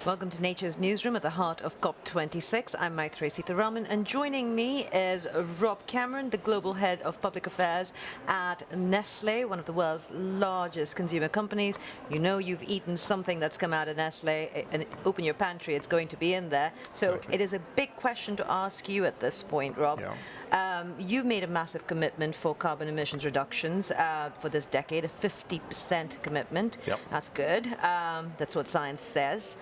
Welcome to Nature's Newsroom at the heart of COP26. I'm Maitreyi Sitharaman, and joining me is Rob Cameron, the Global Head of Public Affairs at Nestlé, one of the world's largest consumer companies. You know you've eaten something that's come out of Nestlé, and open your pantry, it's going to be in there. So exactly. It is a big question to ask you at this point, Rob. Yeah. You've made a massive commitment for carbon emissions reductions for this decade, a 50% commitment. Yep. That's good. That's what science says.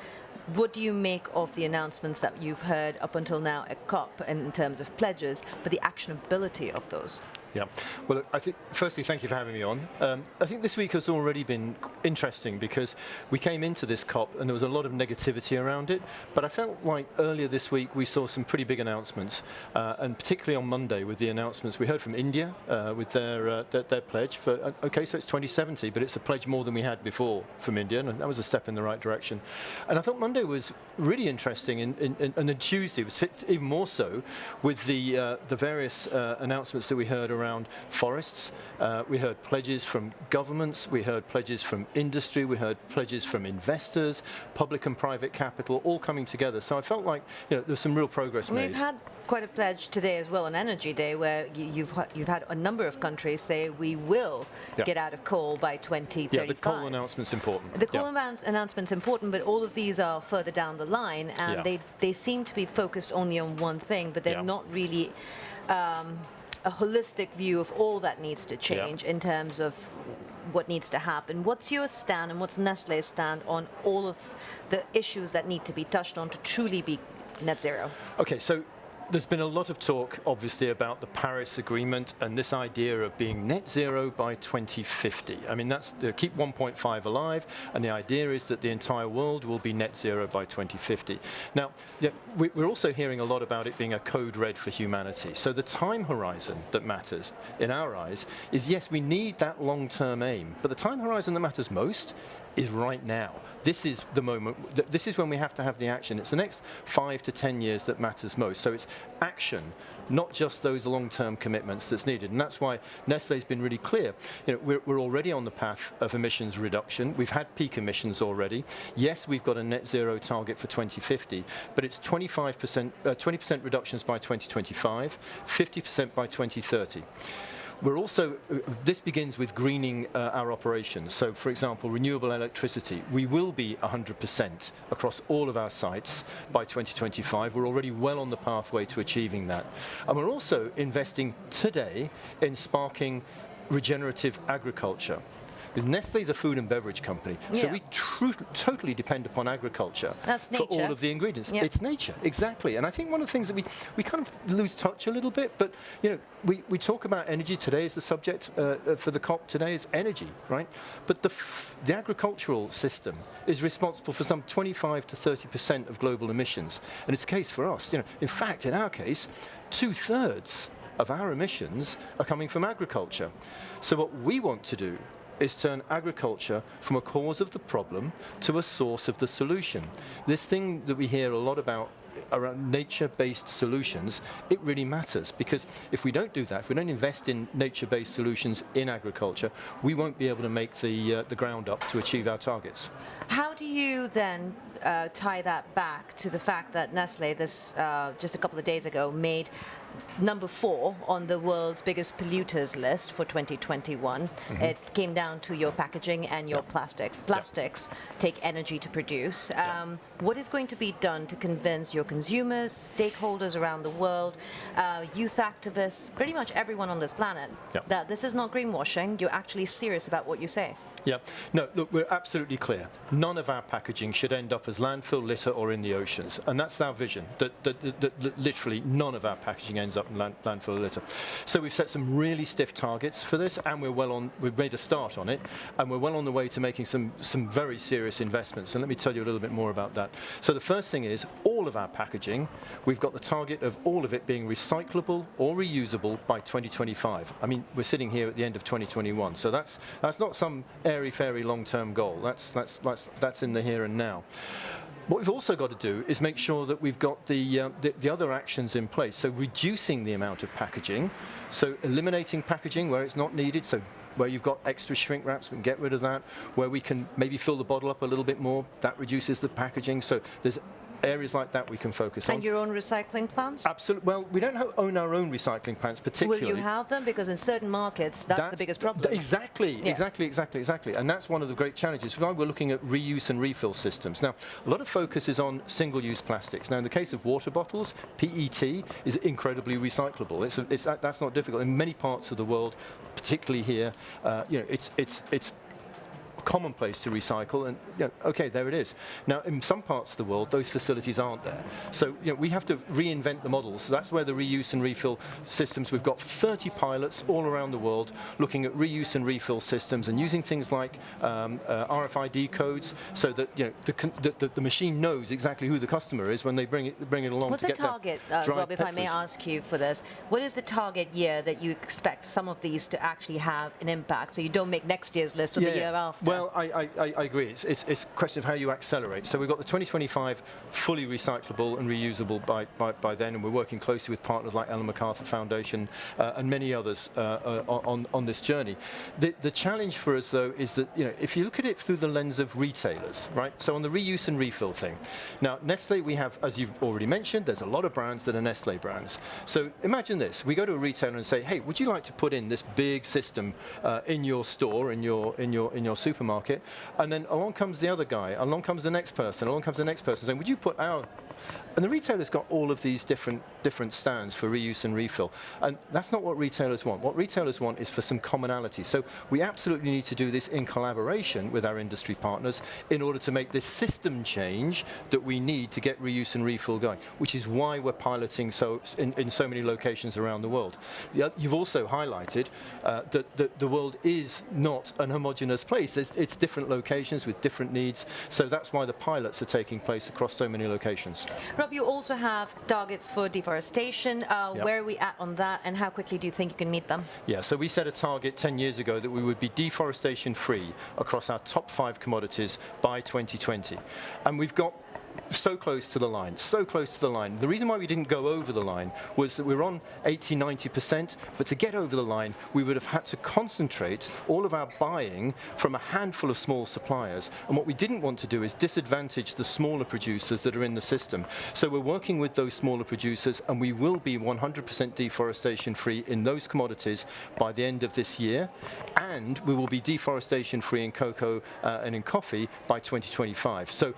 What do you make of the announcements that you've heard up until now at COP in terms of pledges, but the actionability of those? Yeah. Well, I think, firstly, thank you for having me on. I think this week has already been interesting because we came into this COP and there was a lot of negativity around it, but I felt like earlier this week we saw some pretty big announcements, and particularly on Monday with the announcements. We heard from India with their pledge for, okay, so it's 2070, but it's a pledge more than we had before from India, and that was a step in the right direction. And I thought Monday was really interesting, and then Tuesday was even more so with the various announcements that we heard around forests. We heard pledges from governments, we heard pledges from industry, we heard pledges from investors, public and private capital, all coming together. So I felt like there's some real progress made. We've had quite a pledge today as well on Energy Day, where you've had a number of countries say we will get out of coal by 2035. Yeah, the coal announcement's important. The coal announcement's important, but all of these are further down the line, and they seem to be focused only on one thing, but they're not really a holistic view of all that needs to change in terms of what needs to happen. What's your stand and what's Nestlé's stand on all of the issues that need to be touched on to truly be net zero? Okay, so there's been a lot of talk, obviously, about the Paris Agreement and this idea of being net zero by 2050. I mean, that's keep 1.5 alive, and the idea is that the entire world will be net zero by 2050. Now, we're also hearing a lot about it being a code red for humanity. So the time horizon that matters, in our eyes, is yes, we need that long-term aim, but the time horizon that matters most is right now. This is the moment, this is when we have to have the action. It's the next 5 to 10 years that matters most. So it's action, not just those long-term commitments that's needed. And that's why Nestlé's been really clear. We're already on the path of emissions reduction. We've had peak emissions already. Yes, we've got a net zero target for 2050, but it's 20% reductions by 2025, 50% by 2030. We're also, this begins with greening our operations. So, for example, renewable electricity, we will be 100% across all of our sites by 2025. We're already well on the pathway to achieving that. And we're also investing today in sparking regenerative agriculture. Because Nestlé's a food and beverage company, so we totally depend upon agriculture for all of the ingredients. Yep. It's nature, exactly. And I think one of the things that we kind of lose touch a little bit, but we talk about energy today as the subject for the COP today is energy, right? But the agricultural system is responsible for some 25 to 30% of global emissions, and it's the case for us. In fact, in our case, 2/3 of our emissions are coming from agriculture. So what we want to do is turn agriculture from a cause of the problem to a source of the solution. This thing that we hear a lot about around nature-based solutions, it really matters, because if we don't do that, if we don't invest in nature-based solutions in agriculture, we won't be able to make the ground up to achieve our targets. How do you then tie that back to the fact that Nestlé, just a couple of days ago, made number 4 on the world's biggest polluters list for 2021. Mm-hmm. It came down to your packaging and your plastics. Plastics take energy to produce. What is going to be done to convince your consumers, stakeholders around the world, youth activists, pretty much everyone on this planet, that this is not greenwashing, you're actually serious about what you say? Yeah. No, look, we're absolutely clear. None of our packaging should end up as landfill litter or in the oceans. And that's our vision, that literally none of our packaging ends up in landfill litter. So we've set some really stiff targets for this, and we've made a start on it, and we're well on the way to making some very serious investments. And let me tell you a little bit more about that. So the first thing is, all of our packaging, we've got the target of all of it being recyclable or reusable by 2025. I mean, we're sitting here at the end of 2021, so that's not some airy-fairy long-term goal. That's in the here and now. What we've also got to do is make sure that we've got the other actions in place. So reducing the amount of packaging, so eliminating packaging where it's not needed, so Where you've got extra shrink wraps, we can get rid of that. Where we can maybe fill the bottle up a little bit more, that reduces the packaging. So there's areas like that we can focus on. And your own recycling plants? Absolutely. Well, we don't own our own recycling plants particularly. Will you have them? Because in certain markets, that's the biggest problem. Exactly. And that's one of the great challenges. We're looking at reuse and refill systems. Now, a lot of focus is on single-use plastics. Now, in the case of water bottles, PET is incredibly recyclable. That's not difficult. In many parts of the world, particularly here, it's commonplace to recycle, and okay, there it is. Now, in some parts of the world, those facilities aren't there. So we have to reinvent the models. So that's where the reuse and refill systems, we've got 30 pilots all around the world looking at reuse and refill systems and using things like RFID codes so that the machine knows exactly who the customer is when they bring it along. What's the target, Rob, if I may ask you for this? What is the target year that you expect some of these to actually have an impact, so you don't make next year's list or the year after? Well, I agree. It's a question of how you accelerate. So we've got the 2025 fully recyclable and reusable by then, and we're working closely with partners like Ellen MacArthur Foundation and many others on this journey. The challenge for us, though, is that if you look at it through the lens of retailers, right? So on the reuse and refill thing, now Nestle, we have, as you've already mentioned, there's a lot of brands that are Nestle brands. So imagine this: we go to a retailer and say, "Hey, would you like to put in this big system in your store, in your supermarket?" And then along comes the other guy, along comes the next person, saying, "Would you put our..." And the retailer's got all of these different stands for reuse and refill. And that's not what retailers want. What retailers want is for some commonality. So we absolutely need to do this in collaboration with our industry partners in order to make this system change that we need to get reuse and refill going, which is why we're piloting in so many locations around the world. You've also highlighted that the world is not an homogeneous place. It's different locations with different needs. So that's why the pilots are taking place across so many locations. Rob, you also have targets for deforestation. Where are we at on that, and how quickly do you think you can meet them? Yeah, so we set a target 10 years ago that we would be deforestation free across our top 5 commodities by 2020. And we've got so close to the line, so close to the line. The reason why we didn't go over the line was that we're on 80-90%, but to get over the line, we would have had to concentrate all of our buying from a handful of small suppliers. And what we didn't want to do is disadvantage the smaller producers that are in the system. So we're working with those smaller producers, and we will be 100% deforestation free in those commodities by the end of this year. And we will be deforestation free in cocoa and in coffee by 2025. So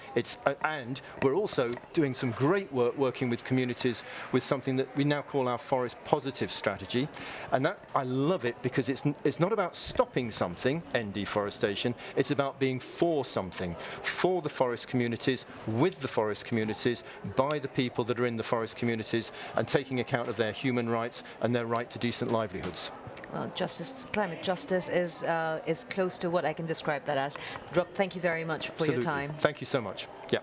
and we're also doing some great work working with communities with something that we now call our Forest+Positive strategy. And that, I love it because it's not about stopping something, end deforestation, it's about being for something, for the forest communities, with the forest communities, by the people that are in the forest communities, and taking account of their human rights and their right to decent livelihoods. Well, climate justice is close to what I can describe that as. Rob, thank you very much for your time. Thank you so much. Yeah.